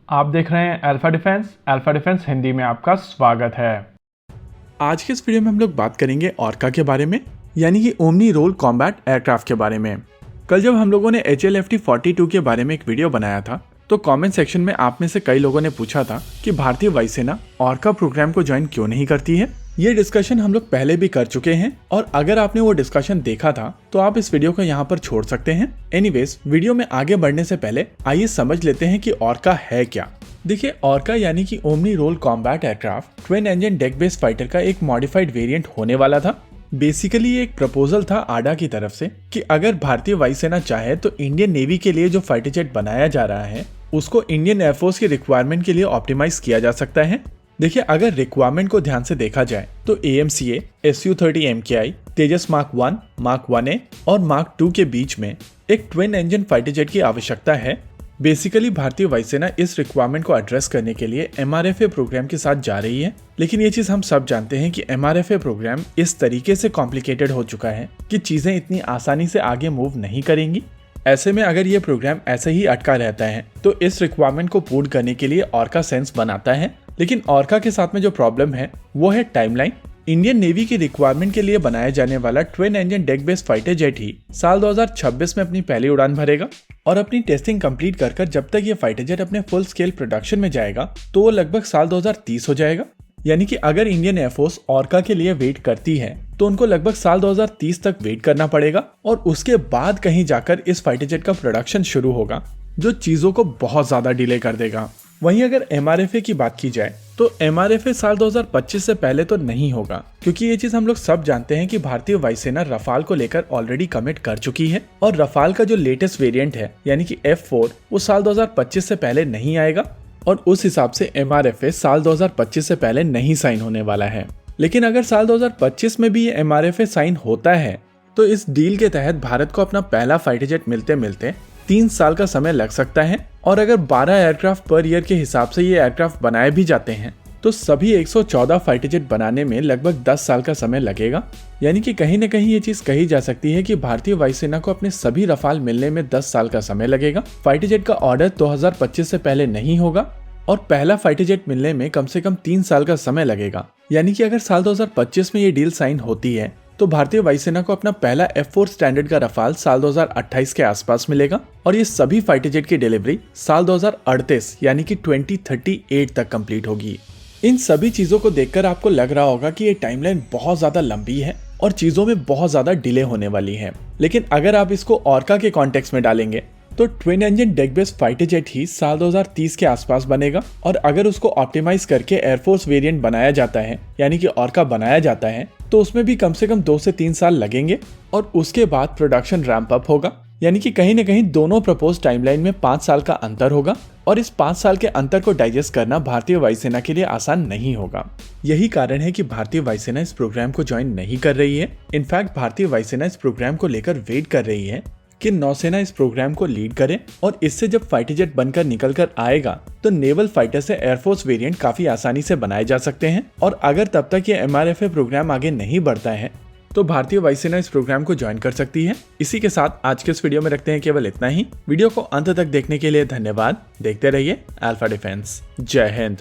आप देख रहे हैं अल्फा डिफेंस हिंदी में आपका स्वागत है। आज के इस वीडियो में हम लोग बात करेंगे ऑर्का के बारे में, यानी कि ओमनी रोल कॉम्बैट एयरक्राफ्ट के बारे में। कल जब हम लोगों ने HLFT-42 के बारे में एक वीडियो बनाया था तो कमेंट सेक्शन में आप में से कई लोगों ने पूछा था कि भारतीय वायुसेना ऑर्का प्रोग्राम को ज्वाइन क्यों नहीं करती है। ये डिस्कशन हम लोग पहले भी कर चुके हैं और अगर आपने वो डिस्कशन देखा था तो आप इस वीडियो को यहाँ पर छोड़ सकते हैं। एनीवेज, वीडियो में आगे बढ़ने से पहले आइए समझ लेते हैं कि ऑर्का है क्या। देखिए, ऑर्का यानी कि omni role combat aircraft twin engine deck based fighter का एक मॉडिफाइड वेरिएंट होने वाला था। बेसिकली ये एक प्रपोजल था आडा की तरफ से कि अगर भारतीय वायुसेना चाहे तो इंडियन नेवी के लिए जो फाइटर जेट बनाया जा रहा है उसको इंडियन एयरफोर्स की रिक्वायरमेंट के लिए ऑप्टिमाइज किया जा सकता है। देखिए, अगर रिक्वायरमेंट को ध्यान से देखा जाए तो AMCA, Su-30 MKI, तेजस मार्क 1, मार्क 1A और मार्क 2 के बीच में एक ट्विन इंजन फाइटर जेट की आवश्यकता है। बेसिकली भारतीय वायुसेना इस रिक्वायरमेंट को एड्रेस करने के लिए MRFA प्रोग्राम के साथ जा रही है, लेकिन ये चीज हम सब जानते हैं कि MRFA प्रोग्राम इस तरीके से कॉम्प्लिकेटेड हो चुका है कि चीजें इतनी आसानी से आगे मूव नहीं करेंगी। ऐसे में अगर ये प्रोग्राम ऐसे ही अटका रहता है तो इस रिक्वायरमेंट को पूर्ण करने के लिए ऑर्का सेंस बनाता है। लेकिन ऑर्का के साथ में जो प्रॉब्लम है वो है टाइमलाइन। इंडियन नेवी की रिक्वायरमेंट के लिए बनाया जाने वाला twin engine deck based fighter jet ही साल 2026 में अपनी पहली उड़ान भरेगा और अपनी टेस्टिंग कंप्लीट कर जब तक ये फाइटर जेट अपने फुल स्केल प्रोडक्शन में जाएगा तो वो लगभग साल 2030 हो जाएगा। यानी कि अगर इंडियन एयरफोर्स ऑर्का के लिए वेट करती है तो उनको लगभग साल 2030 तक वेट करना पड़ेगा और उसके बाद कहीं जाकर इस फाइटर जेट का प्रोडक्शन शुरू होगा, जो चीजों को बहुत ज्यादा डिले कर देगा। वहीं अगर MRFA की बात की जाए तो MRFA साल 2025 से पहले तो नहीं होगा, क्योंकि ये चीज हम लोग सब जानते हैं कि भारतीय वायुसेना रफाल को लेकर ऑलरेडी कमिट कर चुकी है और रफाल का जो लेटेस्ट वेरिएंट है यानी कि F4 वो साल 2025 से पहले नहीं आएगा और उस हिसाब से MRFA साल 2025 से पहले नहीं साइन होने वाला है। लेकिन अगर साल 2025 में भी ये MRFA साइन होता है तो इस डील के तहत भारत को अपना पहला फाइटर जेट मिलते मिलते 3 साल का समय लग सकता है और अगर 12 एयरक्राफ्ट पर ईयर के हिसाब से ये एयरक्राफ्ट बनाए भी जाते हैं तो सभी 114 फाइटर जेट बनाने में लगभग 10 साल का समय लगेगा। यानी कि कहीं न कहीं ये चीज कही जा सकती है कि भारतीय वायुसेना को अपने सभी रफाल मिलने में 10 साल का समय लगेगा। फाइटर जेट का ऑर्डर 2025 से पहले नहीं होगा और पहला फाइटर जेट मिलने में कम से कम 3 साल का समय लगेगा। यानी कि अगर साल 2025 में ये डील साइन होती है तो भारतीय वायुसेना को अपना पहला F4 स्टैंडर्ड का रफाल साल 2028 के आसपास मिलेगा और ये सभी फाइटर जेट की डिलीवरी साल 2038 यानी कि 2038 तक कंप्लीट होगी। इन सभी चीजों को देखकर आपको लग रहा होगा कि ये टाइमलाइन बहुत ज्यादा लंबी है और चीजों में बहुत ज्यादा डिले होने वाली है। लेकिन अगर आप इसको ऑर्का के कॉन्टेक्स्ट में डालेंगे तो twin engine deck based fighter jet ही साल 2030 के आसपास बनेगा और अगर उसको ऑप्टिमाइज करके एयरफोर्स वेरिएंट बनाया जाता है यानी कि ऑर्का बनाया जाता है तो उसमें भी कम से कम 2 से 3 साल लगेंगे और उसके बाद प्रोडक्शन रैंप अप होगा। यानी कि कहीं न कहीं दोनों प्रपोज टाइमलाइन में 5 साल का अंतर होगा और इस 5 साल के अंतर को डाइजेस्ट करना भारतीय वायुसेना के लिए आसान नहीं होगा। यही कारण है कि भारतीय वायुसेना इस प्रोग्राम को ज्वाइन नहीं कर रही है। इनफैक्ट भारतीय वायुसेना इस प्रोग्राम को लेकर वेट कर रही है कि नौसेना इस प्रोग्राम को लीड करे और इससे जब फाइटर जेट बनकर निकल कर आएगा तो नेवल फाइटर से एयरफोर्स वेरिएंट काफी आसानी से बनाए जा सकते हैं। और अगर तब तक ये MRFA प्रोग्राम आगे नहीं बढ़ता है तो भारतीय वायुसेना इस प्रोग्राम को ज्वाइन कर सकती है। इसी के साथ आज के इस वीडियो में रखते हैं केवल इतना ही। वीडियो को अंत तक देखने के लिए धन्यवाद। देखते रहिए अल्फा डिफेंस। जय हिंद।